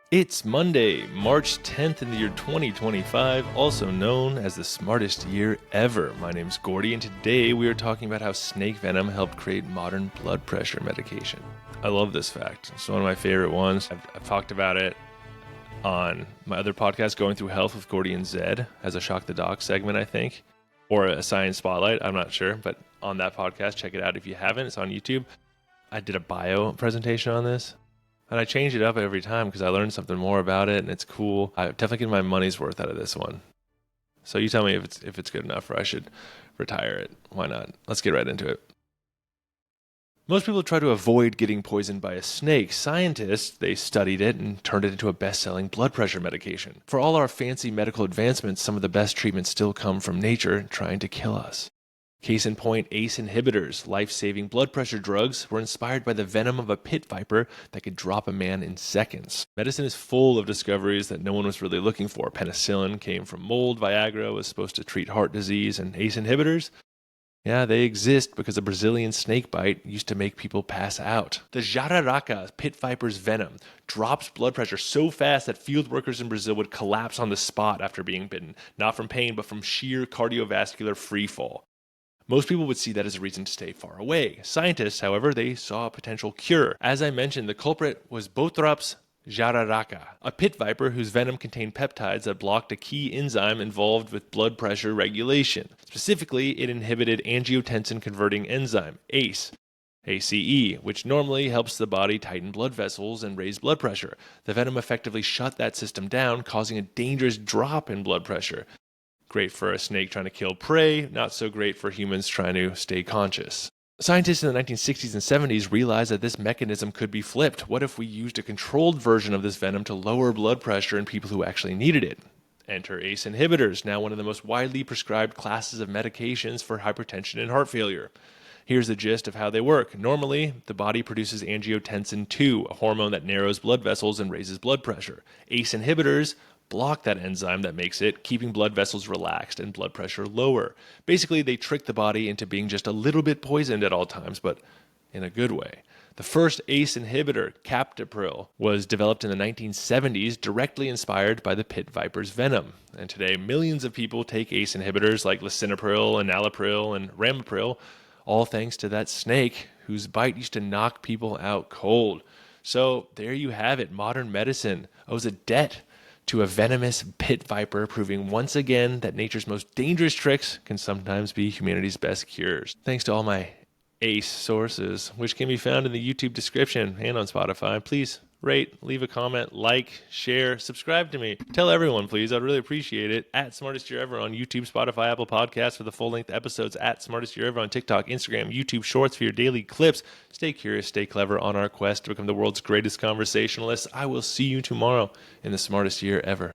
It's Monday, March 10th in the year 2025, also known as the smartest year ever. My name's Gordy, and today we are talking about how snake venom helped create modern blood pressure medication. I love this fact. It's one of my favorite ones. I've talked about it on my other podcast, Going Through Health with Gordy and Zed, as a Shock the Doc segment, I think, or a Science Spotlight, I'm not sure, but on that podcast, check it out if you haven't. It's on YouTube. I did a bio presentation on this. And I change it up every time because I learned something more about it, and it's cool. I definitely get my money's worth out of this one. So you tell me if it's good enough, or I should retire it. Why not? Let's get right into it. Most people try to avoid getting poisoned by a snake. Scientists, they studied it and turned it into a best-selling blood pressure medication. For all our fancy medical advancements, some of the best treatments still come from nature trying to kill us. Case in point, ACE inhibitors, life-saving blood pressure drugs, were inspired by the venom of a pit viper that could drop a man in seconds. Medicine is full of discoveries that no one was really looking for. Penicillin came from mold, Viagra was supposed to treat heart disease, and ACE inhibitors? Yeah, they exist because a Brazilian snake bite used to make people pass out. The jararaca, pit viper's venom, drops blood pressure so fast that field workers in Brazil would collapse on the spot after being bitten, not from pain, but from sheer cardiovascular freefall. Most people would see that as a reason to stay far away. Scientists, however, they saw a potential cure. As I mentioned, the culprit was Bothrops jararaca, a pit viper whose venom contained peptides that blocked a key enzyme involved with blood pressure regulation. Specifically, it inhibited angiotensin-converting enzyme, ACE, which normally helps the body tighten blood vessels and raise blood pressure. The venom effectively shut that system down, causing a dangerous drop in blood pressure. Great for a snake trying to kill prey, not so great for humans trying to stay conscious. Scientists in the 1960s and 70s realized that this mechanism could be flipped. What if we used a controlled version of this venom to lower blood pressure in people who actually needed it? Enter ACE inhibitors, now one of the most widely prescribed classes of medications for hypertension and heart failure. Here's the gist of how they work. Normally, the body produces angiotensin II, a hormone that narrows blood vessels and raises blood pressure. ACE inhibitors block that enzyme that makes it, keeping blood vessels relaxed and blood pressure lower. Basically, they trick the body into being just a little bit poisoned at all times, but in a good way. The first ACE inhibitor, captopril, was developed in the 1970s, directly inspired by the pit viper's venom. And today, millions of people take ACE inhibitors like lisinopril, enalapril, and ramipril, all thanks to that snake whose bite used to knock people out cold. So there you have it. Modern medicine owes a debt to a venomous pit viper, proving once again that nature's most dangerous tricks can sometimes be humanity's best cures. Thanks to all my ACE sources, which can be found in the YouTube description and on Spotify. Please rate, leave a comment, like, share, subscribe to me. Tell everyone, please. I'd really appreciate it. At Smartest Year Ever on YouTube, Spotify, Apple Podcasts for the full-length episodes. At Smartest Year Ever on TikTok, Instagram, YouTube Shorts for your daily clips. Stay curious, stay clever on our quest to become the world's greatest conversationalists. I will see you tomorrow in the Smartest Year Ever.